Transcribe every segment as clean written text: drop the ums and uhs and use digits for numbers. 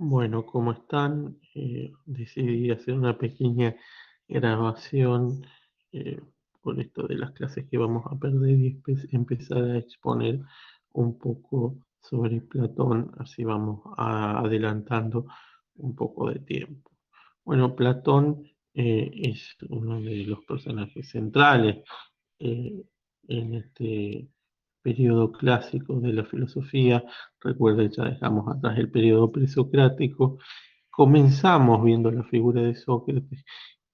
Bueno, ¿cómo están? Decidí hacer una pequeña grabación eh, por esto de las clases que vamos a perder y empezar a exponer un poco sobre Platón, así vamos adelantando un poco de tiempo. Bueno, Platón es uno de los personajes centrales eh, en este periodo clásico de la filosofía. Recuerden, ya dejamos atrás el periodo presocrático. Comenzamos viendo la figura de Sócrates,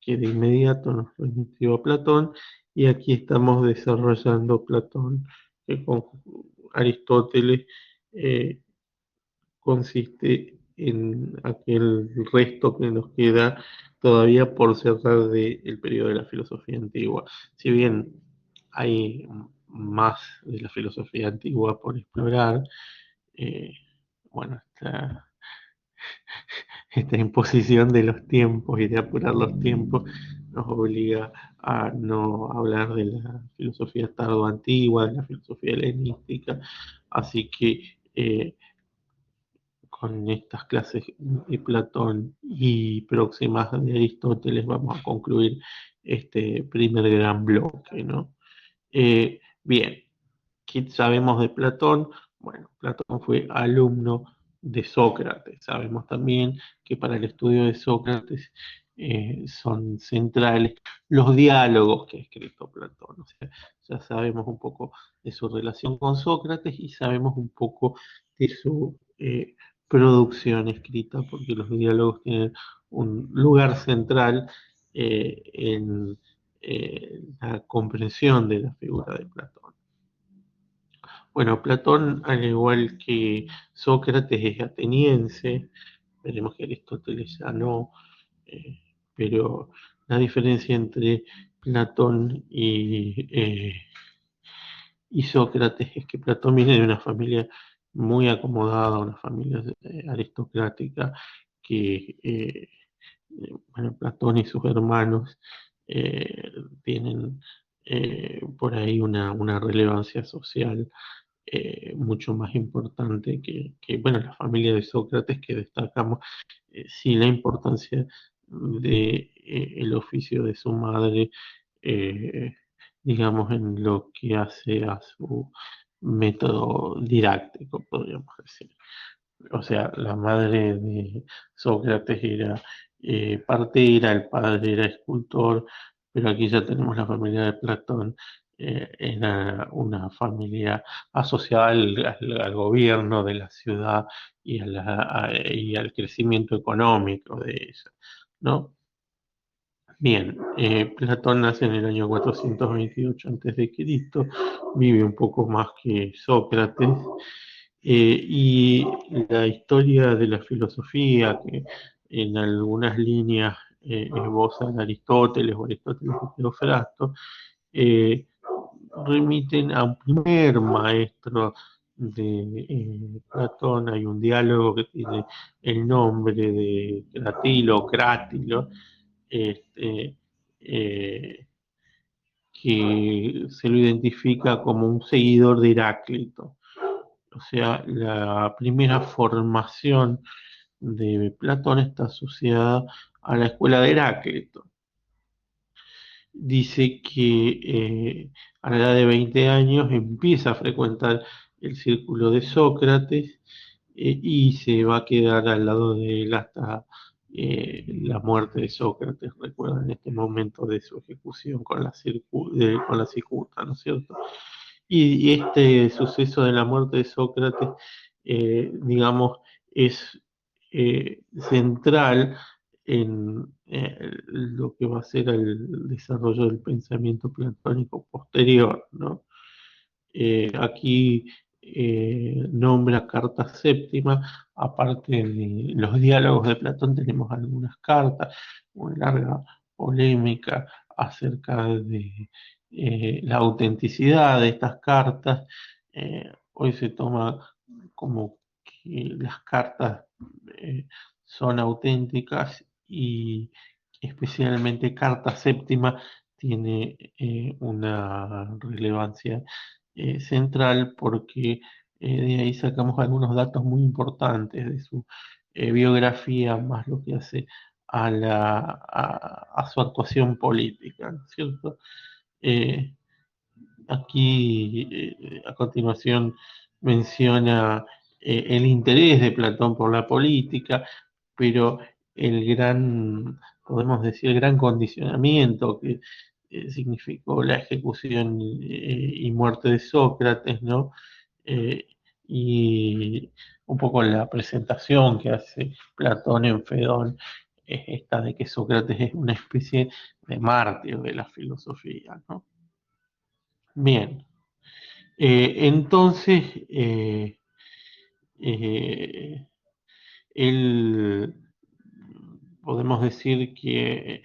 que de inmediato nos remitió a Platón, y aquí estamos desarrollando Platón, que con Aristóteles eh, consiste en aquel resto que nos queda todavía por cerrar del periodo de la filosofía antigua. Si bien hay más de la filosofía antigua por explorar, eh, bueno, esta imposición de los tiempos y de apurar los tiempos nos obliga a no hablar de la filosofía tardoantigua, de la filosofía helenística, así que con estas clases de Platón y próximas de Aristóteles vamos a concluir este primer gran bloque, ¿no? Bien, ¿qué sabemos de Platón? Bueno, Platón fue alumno de Sócrates. Sabemos también que para el estudio de Sócrates son centrales los diálogos que ha escrito Platón. O sea, ya sabemos un poco de su relación con Sócrates y sabemos un poco de su producción escrita, porque los diálogos tienen un lugar central en la comprensión de la figura de Platón. Bueno, Platón, al igual que Sócrates, es ateniense. Veremos que Aristóteles ya no, eh, pero la diferencia entre Platón y Sócrates es que Platón viene de una familia muy acomodada, una familia aristocrática, que bueno, Platón y sus hermanos tienen por ahí una relevancia social mucho más importante bueno, la familia de Sócrates, que destacamos sí la importancia de el oficio de su madre, eh, digamos, en lo que hace a su método didáctico, podríamos decir. O sea, la madre de Sócrates era partera, el padre era escultor, pero aquí ya tenemos la familia de Platón, era una familia asociada al gobierno de la ciudad y al crecimiento económico de ella, ¿no? Bien, Platón nace en el año 428 a.C., vive un poco más que Sócrates, y la historia de la filosofía, que en algunas líneas esbozan Aristóteles o Aristóteles y Teofrasto, eh, remiten a un primer maestro de Platón. Hay un diálogo que tiene el nombre de Crátilo, este, eh, que se lo identifica como un seguidor de Heráclito. O sea, la primera formación de Platón está asociada a la escuela de Heráclito. Dice que a la edad de 20 años empieza a frecuentar el círculo de Sócrates y se va a quedar al lado de él hasta la muerte de Sócrates. Recuerdan este momento de su ejecución con con la cicuta, ¿no es cierto? Y este suceso de la muerte de Sócrates, digamos, es central en lo que va a ser el desarrollo del pensamiento platónico posterior, ¿no? Aquí nombra carta séptima, aparte de los diálogos de Platón, tenemos algunas cartas, una larga polémica acerca de la autenticidad de estas cartas. Hoy se toma como que las cartas eh, son auténticas, y especialmente carta séptima tiene una relevancia central, porque de ahí sacamos algunos datos muy importantes de su biografía más lo que hace a su actuación política, ¿no es cierto? Eh, Aquí, a continuación, menciona el interés de Platón por la política, pero podemos decir, el gran condicionamiento que significó la ejecución y muerte de Sócrates, ¿no? Eh, y un poco la presentación que hace Platón en Fedón es esta de que Sócrates es una especie de mártir de la filosofía, ¿no? Bien. Entonces, eh, él, podemos decir que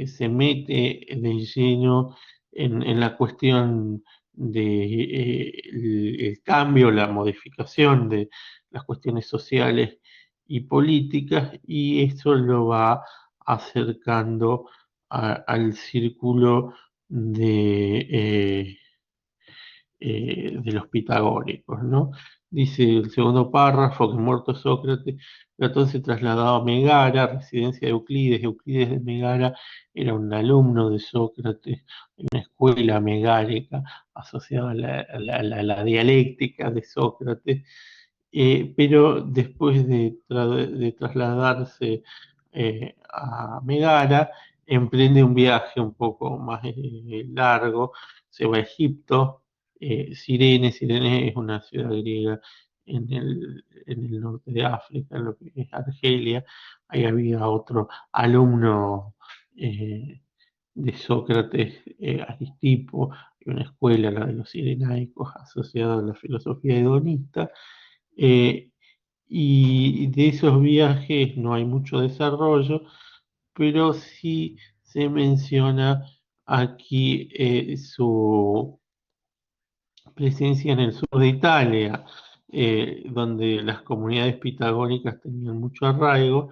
se mete de lleno en la cuestión el cambio, la modificación de las cuestiones sociales y políticas, y eso lo va acercando al círculo de los pitagóricos, ¿no? Dice el segundo párrafo que muerto Sócrates, Platón se trasladó a Megara, residencia de Euclides. Euclides de Megara era un alumno de Sócrates en una escuela megárica asociada a la dialéctica de Sócrates, pero después de trasladarse a Megara, emprende un viaje un poco más largo, se va a Egipto, Cirene es una ciudad griega en el norte de África, en lo que es Argelia. Ahí había otro alumno eh, de Sócrates, Aristipo, y una escuela, la de los cirenaicos, asociada a la filosofía hedonista. Eh, y de esos viajes no hay mucho desarrollo, pero sí se menciona aquí su presencia en el sur de Italia, donde las comunidades pitagóricas tenían mucho arraigo,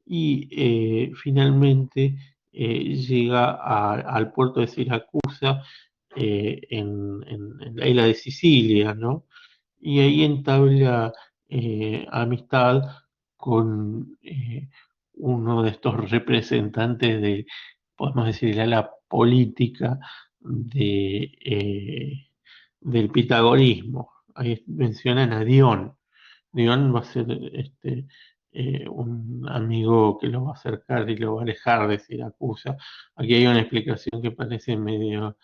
y finalmente llega al puerto de Siracusa, en la isla de Sicilia, ¿no? Y ahí entabla amistad con uno de estos representantes de, podemos decir, la política del pitagorismo. Ahí mencionan a Dion. Dion va a ser un amigo que lo va a acercar y lo va a alejar de Siracusa. Aquí hay una explicación que parece medio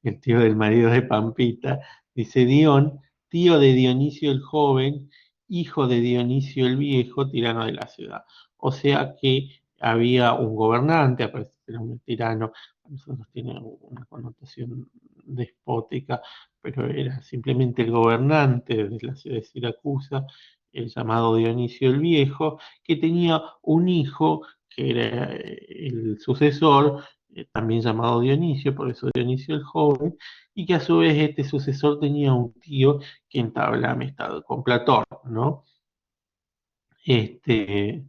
el tío del marido de Pampita. Dice Dion, tío de Dionisio el joven, hijo de Dionisio el viejo, tirano de la ciudad. O sea que había un gobernante, aparece que era un tirano, a nosotros tiene una connotación despótica, pero era simplemente el gobernante de la ciudad de Siracusa, el llamado Dionisio el Viejo, que tenía un hijo que era el sucesor, también llamado Dionisio, por eso Dionisio el Joven, y que a su vez este sucesor tenía un tío que entabla amistad con Platón, ¿no? Este,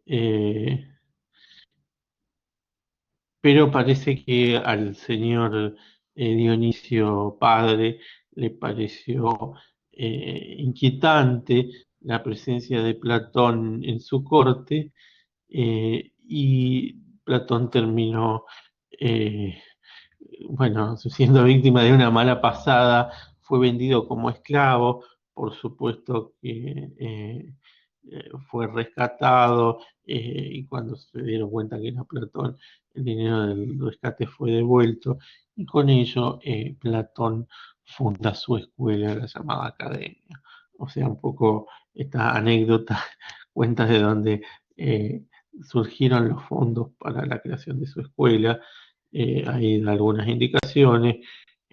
eh, pero parece que al señor Dionisio padre le pareció inquietante la presencia de Platón en su corte, y Platón terminó, eh, bueno, siendo víctima de una mala pasada. Fue vendido como esclavo, por supuesto que fue rescatado, y cuando se dieron cuenta que era Platón, el dinero del rescate fue devuelto, y con ello Platón funda su escuela, la llamada Academia. O sea, un poco esta anécdota cuenta de dónde eh, surgieron los fondos para la creación de su escuela. Hay algunas indicaciones.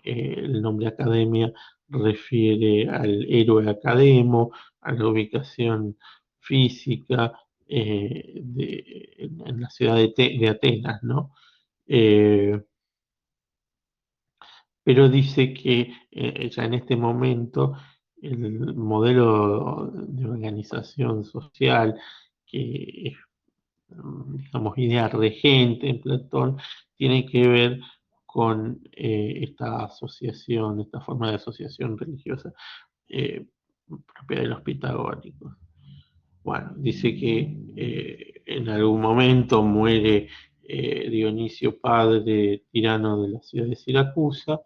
El nombre Academia refiere al héroe Academo, a la ubicación física en la ciudad de Atenas, ¿no? Eh, pero dice que ya en este momento el modelo de organización social que es, digamos, idea regente en Platón, tiene que ver con esta asociación, esta forma de asociación religiosa propia de los pitagóricos. Bueno, dice que en algún momento muere Dionisio padre, tirano de la ciudad de Siracusa,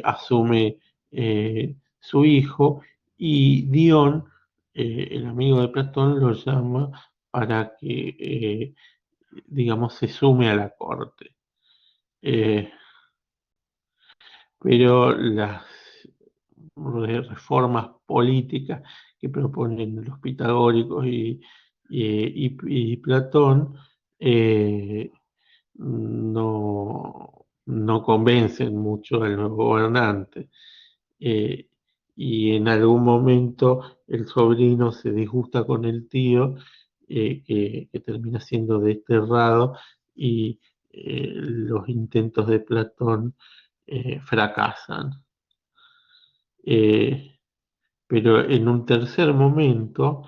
asume su hijo y Dion, el amigo de Platón, lo llama para que, digamos, se sume a la corte. Eh, pero las reformas políticas que proponen los pitagóricos y Platón eh, no convencen mucho al nuevo gobernante. Eh, y en algún momento el sobrino se disgusta con el tío, que termina siendo desterrado y los intentos de Platón fracasan. Eh, pero en un tercer momento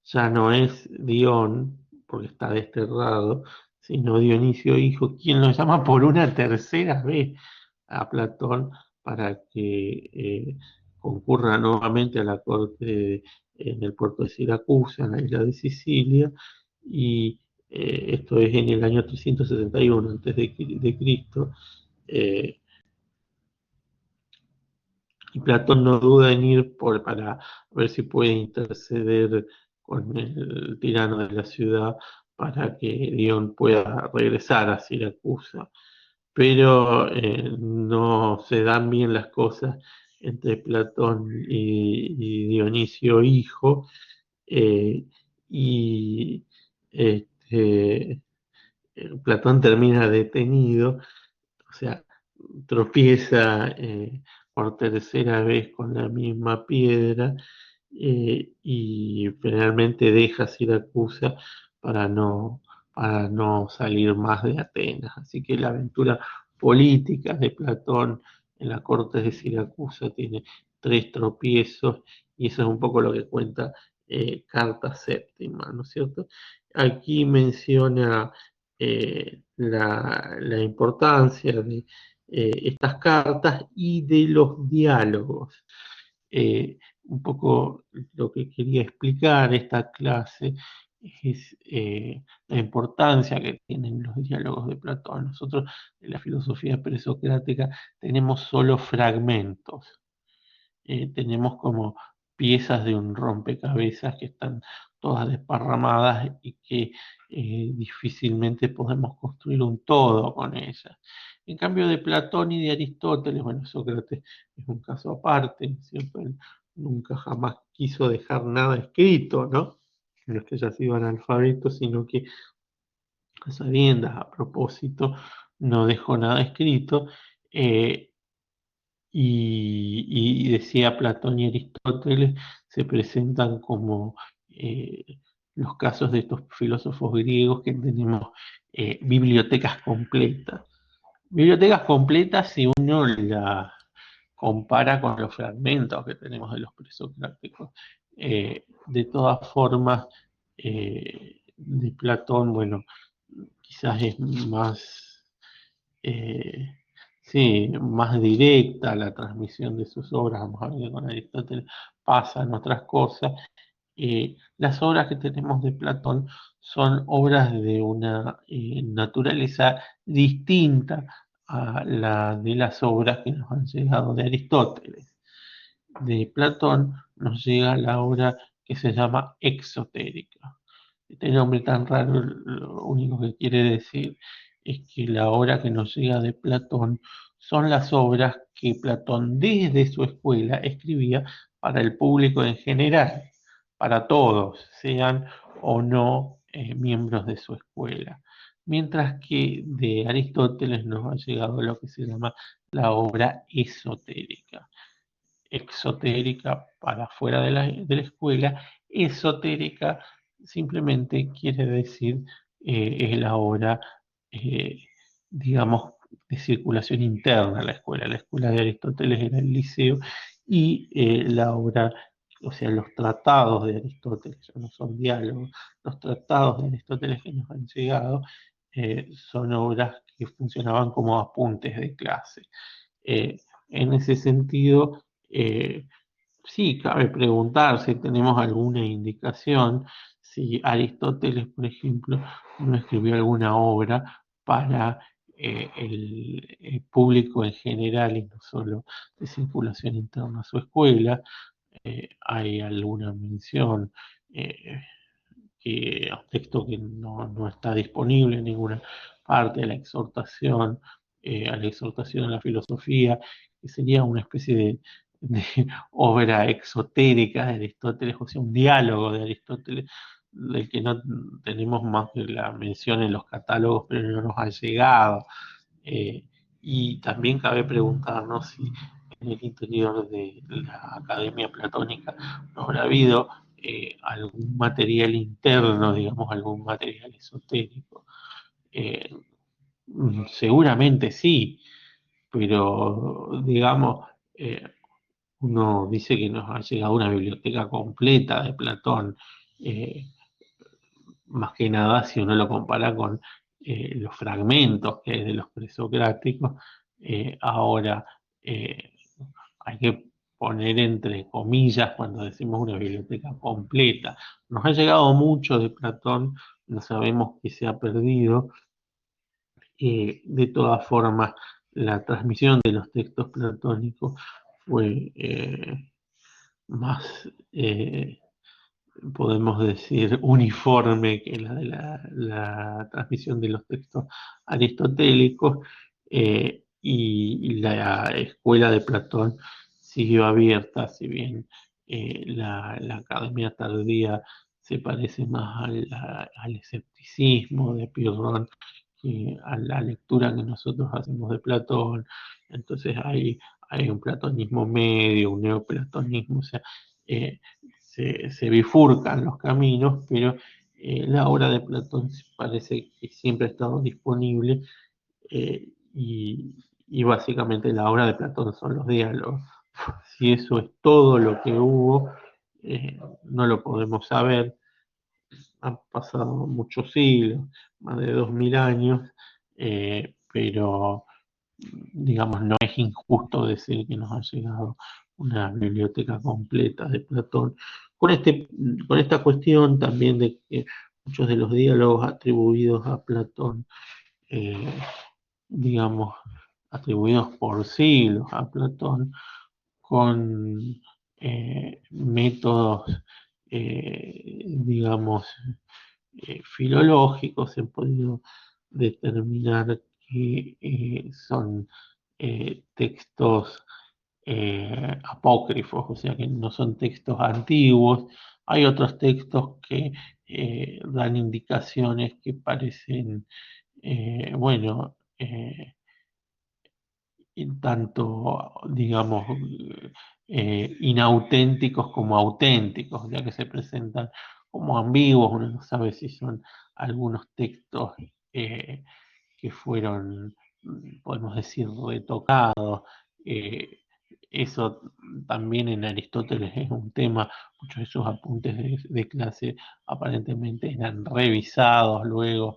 ya no es Dion, porque está desterrado, sino Dionisio hijo, quien lo llama por una tercera vez a Platón para que concurra nuevamente a la corte en el puerto de Siracusa, en la isla de Sicilia, y esto es en el año 371 de Cristo. eh, y Platón no duda en ir para ver si puede interceder con el tirano de la ciudad para que Dion pueda regresar a Siracusa. Pero no se dan bien las cosas entre Platón y Dionisio hijo, eh, y este, Platón termina detenido, o sea, tropieza por tercera vez con la misma piedra, y finalmente deja Siracusa para no, para no salir más de Atenas. Así que la aventura política de Platón en la corte de Siracusa tiene tres tropiezos y eso es un poco lo que cuenta Carta Séptima, ¿no es cierto? Aquí menciona la importancia de estas cartas y de los diálogos. Un poco lo que quería explicar esta clase es la importancia que tienen los diálogos de Platón. Nosotros en la filosofía presocrática tenemos solo fragmentos, tenemos como piezas de un rompecabezas que están todas desparramadas y que difícilmente podemos construir un todo con ellas. En cambio de Platón y de Aristóteles, bueno, Sócrates es un caso aparte, ¿no es cierto? Él nunca jamás quiso dejar nada escrito, ¿no? No es que haya sido analfabeto, sino que a sabiendas, a propósito, no dejó nada escrito. eh, y decía Platón y Aristóteles, se presentan como eh, los casos de estos filósofos griegos que tenemos bibliotecas completas. Bibliotecas completas si uno la compara con los fragmentos que tenemos de los presocráticos. De todas formas, de Platón, bueno, quizás es más eh, sí, más directa la transmisión de sus obras, vamos a ver que con Aristóteles pasan otras cosas. Las obras que tenemos de Platón son obras de una naturaleza distinta a la de las obras que nos han llegado de Aristóteles. De Platón nos llega la obra que se llama exotérica. Este nombre tan raro lo único que quiere decir es que la obra que nos llega de Platón son las obras que Platón desde su escuela escribía para el público en general, para todos, sean o no miembros de su escuela. Mientras que de Aristóteles nos ha llegado lo que se llama la obra esotérica. Exotérica para fuera de la escuela, esotérica simplemente quiere decir es la obra, eh, digamos, de circulación interna a la escuela. La escuela de Aristóteles era el liceo y la obra, o sea, los tratados de Aristóteles, ya no son diálogos, los tratados de Aristóteles que nos han llegado son obras que funcionaban como apuntes de clase. Eh, en ese sentido, sí, cabe preguntar si tenemos alguna indicación si Aristóteles, por ejemplo, no escribió alguna obra para el público en general y no solo de circulación interna a su escuela. Hay alguna mención eh, a un texto que no está disponible en ninguna parte de la exhortación, a la exhortación a la filosofía, que sería una especie de obra exotérica de Aristóteles, o sea, un diálogo de Aristóteles, del que no tenemos más que la mención en los catálogos, pero no nos ha llegado. Eh, y también cabe preguntarnos si en el interior de la Academia Platónica no habrá habido algún material interno, digamos, algún material esotérico. Eh, Seguramente sí, pero digamos, uno dice que nos ha llegado una biblioteca completa de Platón. eh, Más que nada si uno lo compara con los fragmentos que hay de los presocráticos. Ahora, eh, hay que poner entre comillas cuando decimos una biblioteca completa. Nos ha llegado mucho de Platón, no sabemos qué se ha perdido. De todas formas, la transmisión de los textos platónicos fue más podemos decir, uniforme que la de la transmisión de los textos aristotélicos, y la escuela de Platón siguió abierta, si bien la Academia Tardía se parece más al escepticismo de Pirrón que a la lectura que nosotros hacemos de Platón. Entonces hay un platonismo medio, un neoplatonismo, o sea, eh, se bifurcan los caminos, pero la obra de Platón parece que siempre ha estado disponible, y básicamente la obra de Platón son los diálogos. Si eso es todo lo que hubo, no lo podemos saber. Han pasado muchos siglos, más de 2000 años, pero digamos, no es injusto decir que nos ha llegado una biblioteca completa de Platón. Con, este, con esta cuestión también de que muchos de los diálogos atribuidos a Platón, eh, digamos, atribuidos por siglos a Platón, con métodos, digamos, filológicos, se han podido determinar que son textos apócrifos, o sea que no son textos antiguos. Hay otros textos que dan indicaciones que parecen, bueno, tanto, digamos, inauténticos como auténticos, ya que se presentan como ambiguos. Uno no sabe si son algunos textos eh, que fueron, podemos decir, retocados. Eh, Eso también en Aristóteles es un tema. Muchos de esos apuntes de clase aparentemente eran revisados, luego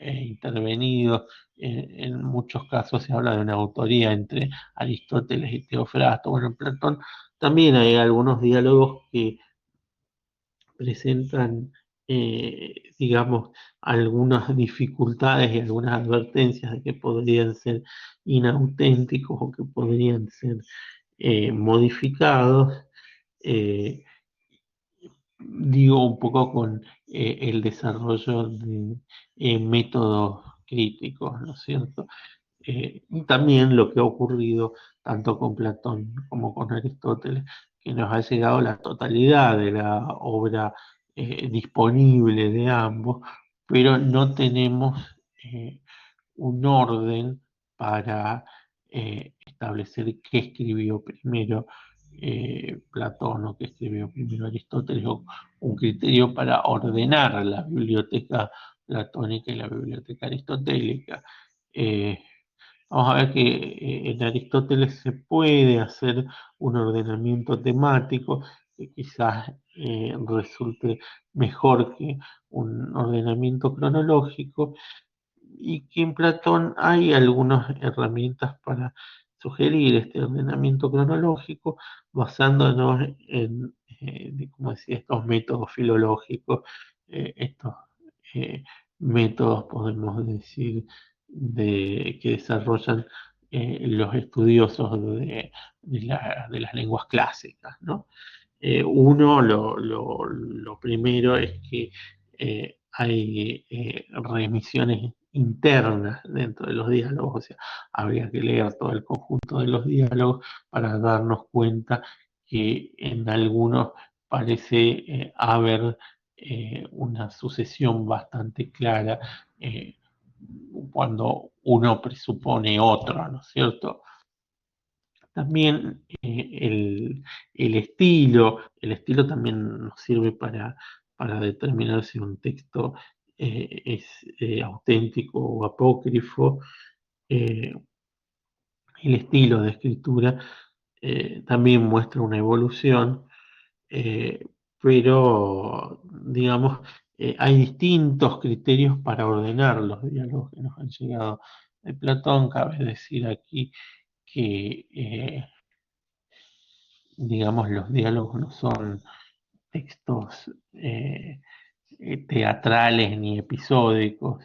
intervenidos. En muchos casos se habla de una autoría entre Aristóteles y Teofrasto. Bueno, en Platón también hay algunos diálogos que presentan, digamos, algunas dificultades y algunas advertencias de que podrían ser inauténticos o que podrían ser modificados. eh, Digo, un poco con el desarrollo de métodos críticos, ¿no es cierto? Y también lo que ha ocurrido tanto con Platón como con Aristóteles, que nos ha llegado la totalidad de la obra disponible de ambos, pero no tenemos un orden para establecer qué escribió primero Platón o qué escribió primero Aristóteles, o un criterio para ordenar la biblioteca platónica y la biblioteca aristotélica. Eh, Vamos a ver que en Aristóteles se puede hacer un ordenamiento temático que quizás resulte mejor que un ordenamiento cronológico, y que en Platón hay algunas herramientas para sugerir este ordenamiento cronológico basándonos en, como decía, estos métodos filológicos, estos eh, métodos, podemos decir, que desarrollan los estudiosos de las lenguas clásicas, ¿no? Uno, lo primero es que hay remisiones internas dentro de los diálogos, o sea, habría que leer todo el conjunto de los diálogos para darnos cuenta que en algunos parece haber una sucesión bastante clara eh, cuando uno presupone otro, ¿no es cierto? También el estilo también nos sirve para determinar si un texto es auténtico o apócrifo. Eh, el estilo de escritura también muestra una evolución, eh, pero digamos, hay distintos criterios para ordenar los diálogos que nos han llegado de Platón. Cabe decir aquí que digamos, los diálogos no son textos teatrales ni episódicos,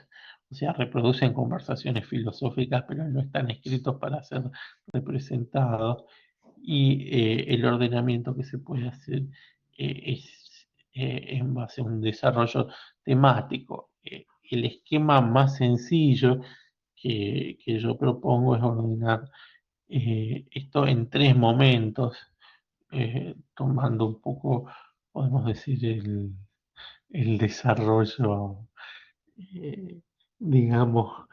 o sea, reproducen conversaciones filosóficas, pero no están escritos para ser representados, y el ordenamiento que se puede hacer es en base a un desarrollo temático. El esquema más sencillo que yo propongo es ordenar esto en tres momentos, tomando un poco, podemos decir, el desarrollo, eh, digamos,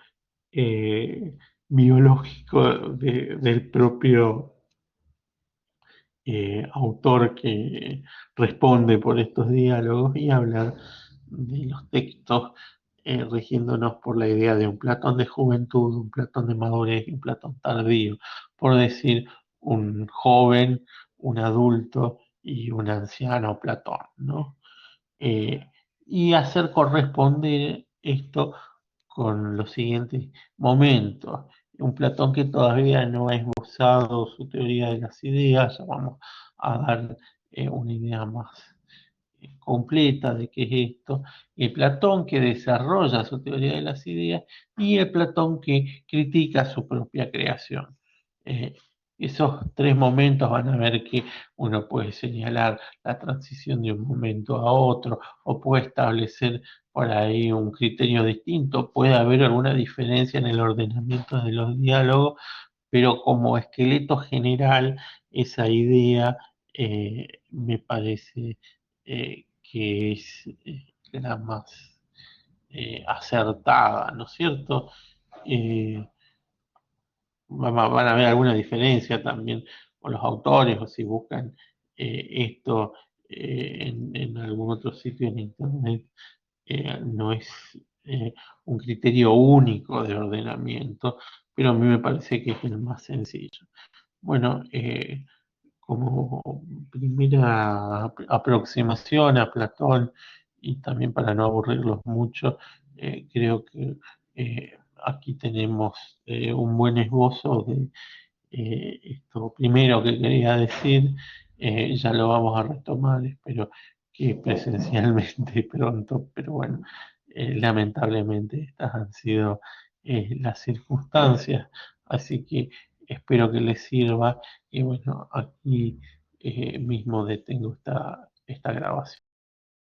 eh, biológico del propio autor que responde por estos diálogos, y hablar de los textos rigiéndonos por la idea de un Platón de juventud, un Platón de madurez y un Platón tardío, por decir un joven, un adulto y un anciano Platón, ¿no? Eh, y hacer corresponder esto con los siguientes momentos. Un Platón que todavía no ha esbozado su teoría de las ideas, ya vamos a dar una idea más completa de qué es esto. El Platón que desarrolla su teoría de las ideas y el Platón que critica su propia creación. Eh, Esos tres momentos van a ver que uno puede señalar la transición de un momento a otro, o puede establecer por ahí un criterio distinto, puede haber alguna diferencia en el ordenamiento de los diálogos, pero como esqueleto general, esa idea me parece que es la más acertada, ¿no es cierto? Eh, Van a haber alguna diferencia también con los autores, o si buscan esto en algún otro sitio en internet, no es eh, un criterio único de ordenamiento, pero a mí me parece que es el más sencillo. Bueno, como primera aproximación a Platón, y también para no aburrirlos mucho, creo que aquí tenemos un buen esbozo de esto primero que quería decir. Ya lo vamos a retomar, espero que presencialmente pronto, pero bueno, lamentablemente estas han sido las circunstancias, así que espero que les sirva, y bueno, aquí mismo detengo esta grabación.